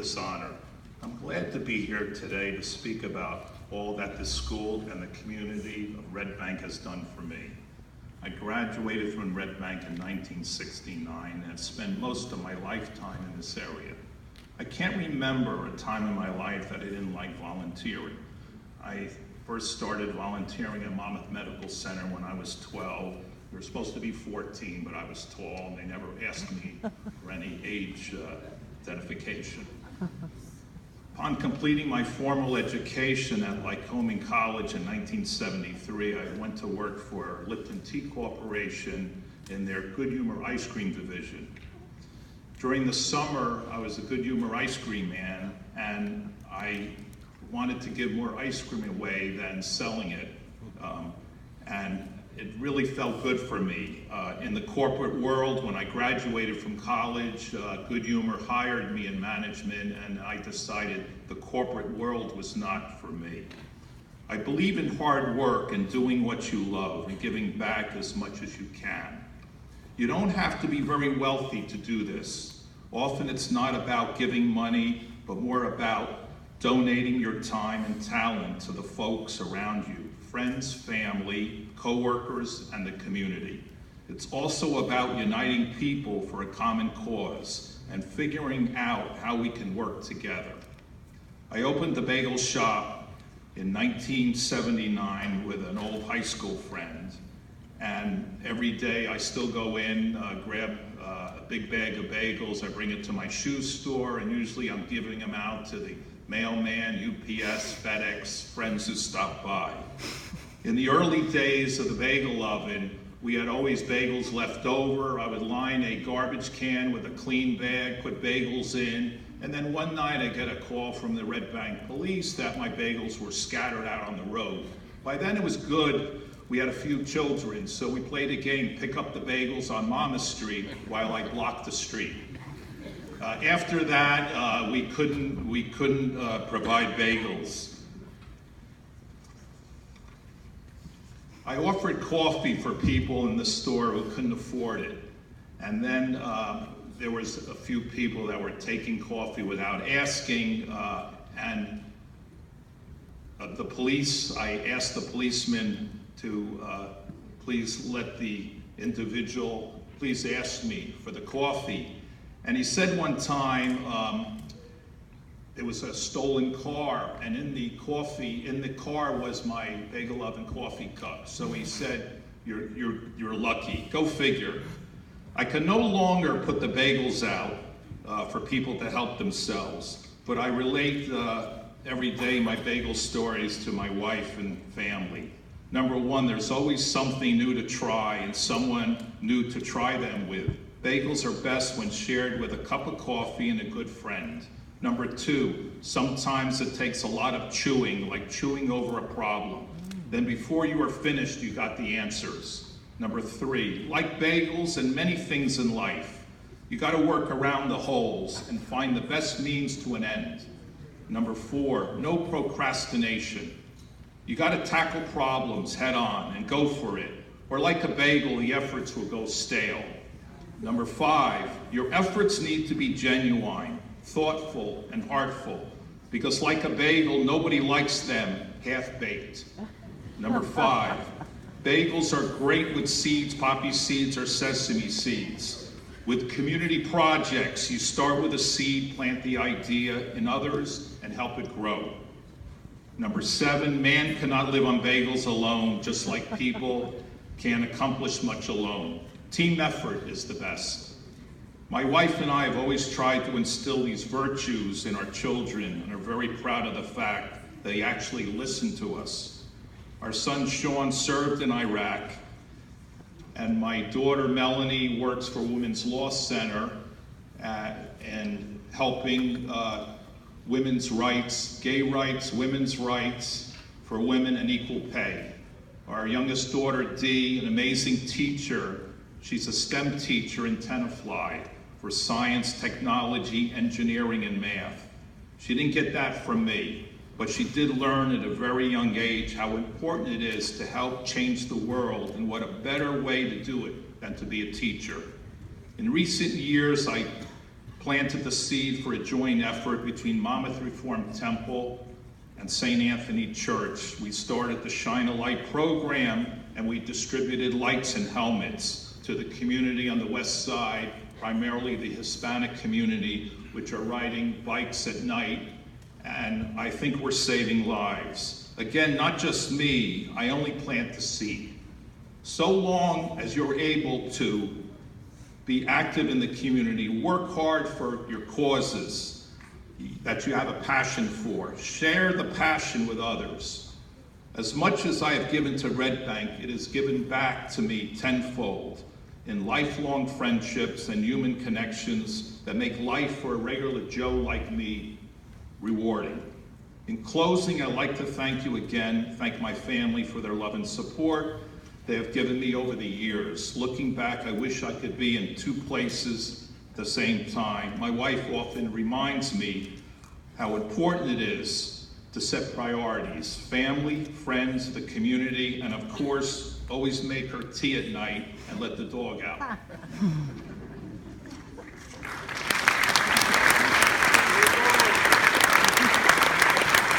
this honor. I'm glad to be here today to speak about all that the school and the community of Red Bank has done for me. I graduated from Red Bank in 1969 and have spent most of my lifetime in this area. I can't remember a time in my life that I didn't like volunteering. I first started volunteering at Monmouth Medical Center when I was 12. We were supposed to be 14, but I was tall, and they never asked me for any age identification. Upon completing my formal education at Lycoming College in 1973, I went to work for Lipton Tea Corporation in their Good Humor Ice Cream division. During the summer, I was a Good Humor ice cream man, and I wanted to give more ice cream away than selling it. And it really felt good for me. In the corporate world, when I graduated from college, Good Humor hired me in management, and I decided the corporate world was not for me. I believe in hard work and doing what you love and giving back as much as you can. You don't have to be very wealthy to do this. Often it's not about giving money, but more about donating your time and talent to the folks around you, friends, family, co-workers, and the community. It's also about uniting people for a common cause and figuring out how we can work together. I opened the bagel shop in 1979 with an old high school friend, and every day I still go in, grab a big bag of bagels, I bring it to my shoe store, and usually I'm giving them out to the mailman, UPS, FedEx, friends who stop by. In the early days of the bagel oven, we had always bagels left over. I would line a garbage can with a clean bag, put bagels in, and then one night I get a call from the Red Bank police that my bagels were scattered out on the road. By then it was good. We had a few children, so we played a game, pick up the bagels on Monmouth Street while I blocked the street. After that, we couldn't provide bagels. I offered coffee for people in the store who couldn't afford it. And then there was a few people that were taking coffee without asking, and the police, I asked the policeman to please let the individual, please ask me for the coffee. And he said one time, there was a stolen car, and in the car was my bagel oven coffee cup. So he said, you're lucky, go figure. I can no longer put the bagels out for people to help themselves, but I relate every day my bagel stories to my wife and family. Number one, there's always something new to try and someone new to try them with. Bagels are best when shared with a cup of coffee and a good friend. Number two, sometimes it takes a lot of chewing, like chewing over a problem. Then before you are finished, you got the answers. Number three, like bagels and many things in life, you got to work around the holes and find the best means to an end. Number four, no procrastination. You got to tackle problems head on and go for it, or like a bagel, the efforts will go stale. Number five, your efforts need to be genuine, thoughtful, and heartful, because like a bagel, nobody likes them half-baked. Number five, bagels are great with seeds, poppy seeds, or sesame seeds. With community projects, you start with a seed, plant the idea in others, and help it grow. Number seven, man cannot live on bagels alone, just like people can't accomplish much alone. Team effort is the best. My wife and I have always tried to instill these virtues in our children and are very proud of the fact they actually listen to us. Our son Sean served in Iraq, and my daughter Melanie works for Women's Law Center and helping women's rights, gay rights, women's rights for women and equal pay. Our youngest daughter Dee, an amazing teacher, she's a STEM teacher in Tenafly for science, technology, engineering, and math. She didn't get that from me, but she did learn at a very young age how important it is to help change the world, and what a better way to do it than to be a teacher. In recent years, I planted the seed for a joint effort between Monmouth Reformed Temple and St. Anthony Church. We started the Shine a Light program, and we distributed lights and helmets to the community on the west side, primarily the Hispanic community, which are riding bikes at night, and I think we're saving lives. Again, not just me, I only plant the seed. So long as you're able to be active in the community, work hard for your causes that you have a passion for. Share the passion with others. As much as I have given to Red Bank, it is given back to me tenfold in lifelong friendships and human connections that make life for a regular Joe like me rewarding. In closing, I'd like to thank you again, thank my family for their love and support they have given me over the years. Looking back, I wish I could be in two places at the same time. My wife often reminds me how important it is to set priorities: family, friends, the community, and of course, always make her tea at night and let the dog out.